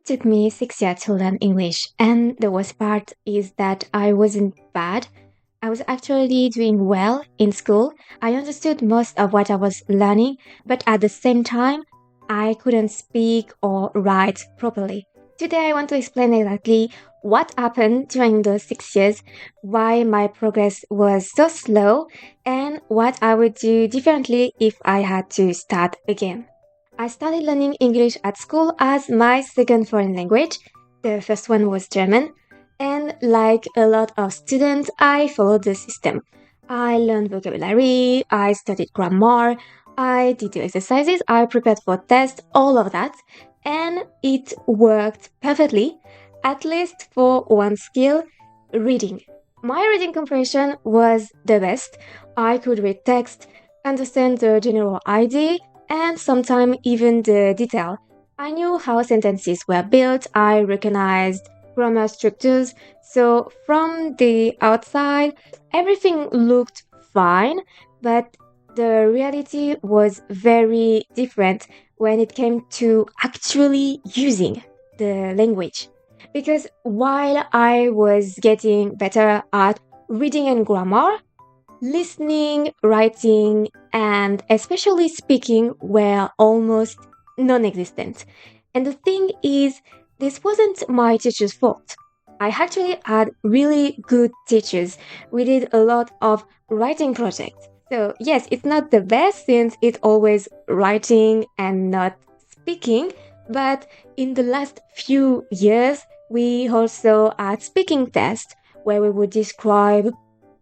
It took me 6 years to learn English, and the worst part is that I wasn't bad. I was actually doing well in school. I understood most of what I was learning, but at the same time, I couldn't speak or write properly. Today, I want to explain exactly what happened during those 6 years, why my progress was so slow, and what I would do differently if I had to start again. I started learning English at school as my second foreign language. The first one was German. And like a lot of students, I followed the system. I learned vocabulary, I studied grammar, I did the exercises, I prepared for tests, all of that. And it worked perfectly, at least for one skill, reading. My reading comprehension was the best. I could read text, understand the general idea, and sometimes even the detail. I knew how sentences were built, I recognized grammar structures, so from the outside, everything looked fine, but the reality was very different when it came to actually using the language. Because while I was getting better at reading and grammar, listening, writing, and especially speaking were almost non existent. And the thing is, this wasn't my teacher's fault. I actually had really good teachers. We did a lot of writing projects. So, yes, it's not the best since it's always writing and not speaking, but in the last few years, we also had speaking tests where we would describe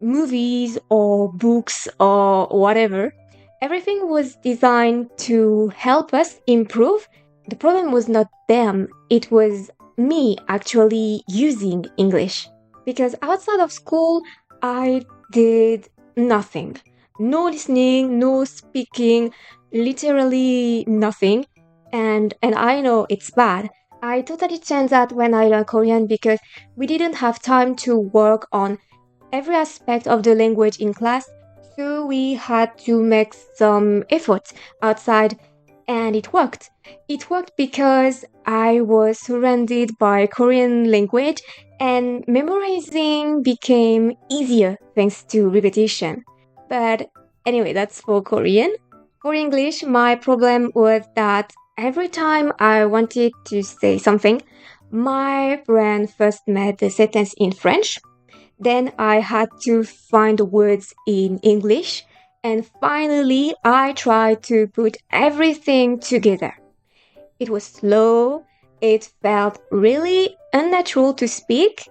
movies or books or whatever. Everything was designed to help us improve. The problem was not them, it was me actually using English. Because outside of school, I did nothing. No listening, no speaking, literally nothing. And I know it's bad. I totally changed that when I learned Korean because we didn't have time to work on every aspect of the language in class, so we had to make some effort outside, and it worked. It worked because I was surrounded by Korean language, and memorizing became easier thanks to repetition. But anyway, that's for Korean. For English, my problem was that every time I wanted to say something, my brain first made the sentence in French, then I had to find words in English, and finally I tried to put everything together. It was slow, it felt really unnatural to speak,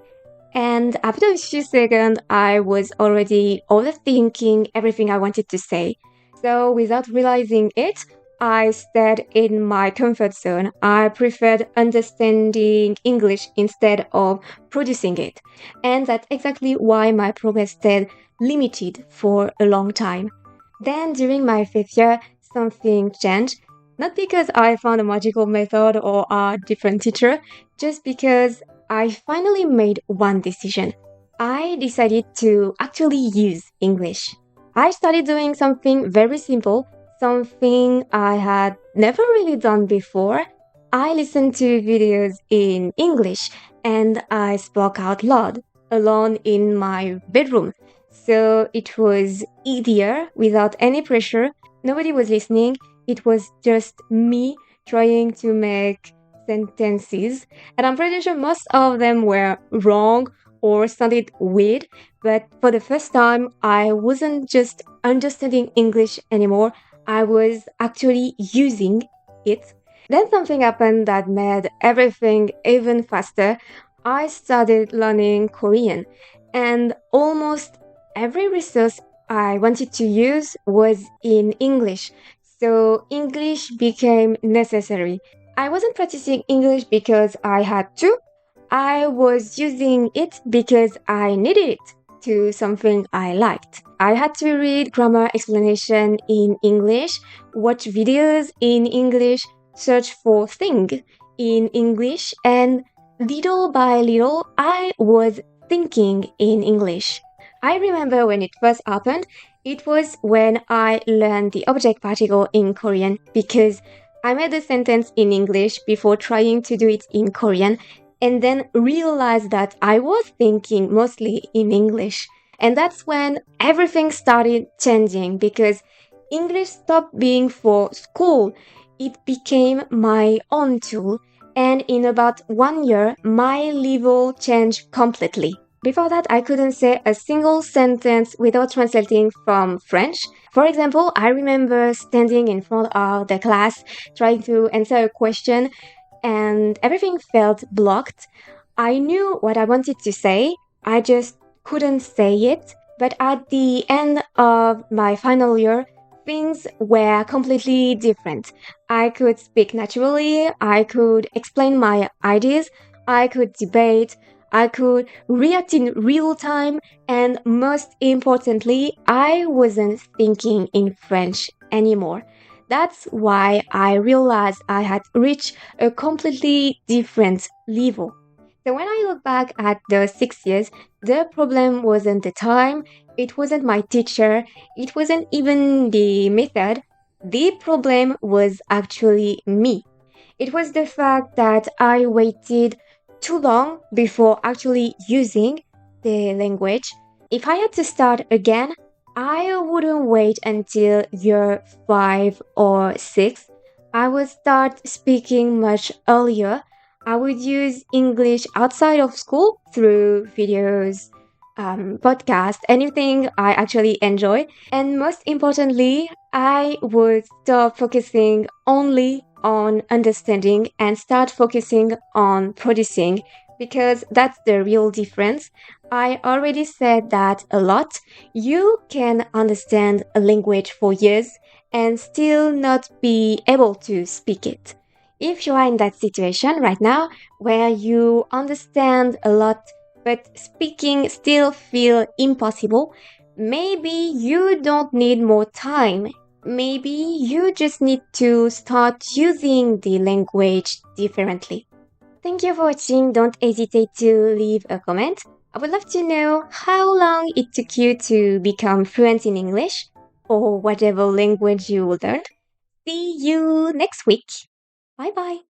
and after a few seconds I was already overthinking everything I wanted to say. So without realizing it, I stayed in my comfort zone. I preferred understanding English instead of producing it. And that's exactly why my progress stayed limited for a long time. Then during my fifth year, something changed. Not because I found a magical method or a different teacher, just because I finally made one decision. I decided to actually use English. I started doing something very simple, something I had never really done before. I listened to videos in English and I spoke out loud, alone in my bedroom. So it was easier without any pressure. Nobody was listening. It was just me trying to make sentences. And I'm pretty sure most of them were wrong or sounded weird. But for the first time, I wasn't just understanding English anymore. I was actually using it. Then something happened that made everything even faster. I started learning Korean, and almost every resource I wanted to use was in English. So English became necessary. I wasn't practicing English because I had to. I was using it because I needed it to something I liked. I had to read grammar explanation in English, watch videos in English, search for things in English, and little by little, I was thinking in English. I remember when it first happened, it was when I learned the object particle in Korean because I made a sentence in English before trying to do it in Korean and then realized that I was thinking mostly in English. And that's when everything started changing because English stopped being for school. It became my own tool. And in about 1 year, my level changed completely. Before that, I couldn't say a single sentence without translating from French. For example, I remember standing in front of the class trying to answer a question and everything felt blocked. I knew what I wanted to say, I just couldn't say it. But at the end of my final year, things were completely different. I could speak naturally, I could explain my ideas, I could debate, I could react in real time, and most importantly, I wasn't thinking in French anymore. That's why I realized I had reached a completely different level. So when I look back at the 6 years, the problem wasn't the time, it wasn't my teacher, it wasn't even the method. The problem was actually me. It was the fact that I waited too long before actually using the language. If I had to start again, I wouldn't wait until year 5 or 6. I would start speaking much earlier. I would use English outside of school through videos, podcasts, anything I actually enjoy. And most importantly, I would stop focusing only on understanding and start focusing on producing because that's the real difference. I already said that a lot. You can understand a language for years and still not be able to speak it. If you are in that situation right now where you understand a lot but speaking still feel impossible, maybe you don't need more time. Maybe you just need to start using the language differently. Thank you for watching. Don't hesitate to leave a comment. I would love to know how long it took you to become fluent in English or whatever language you learned. See you next week. Bye bye.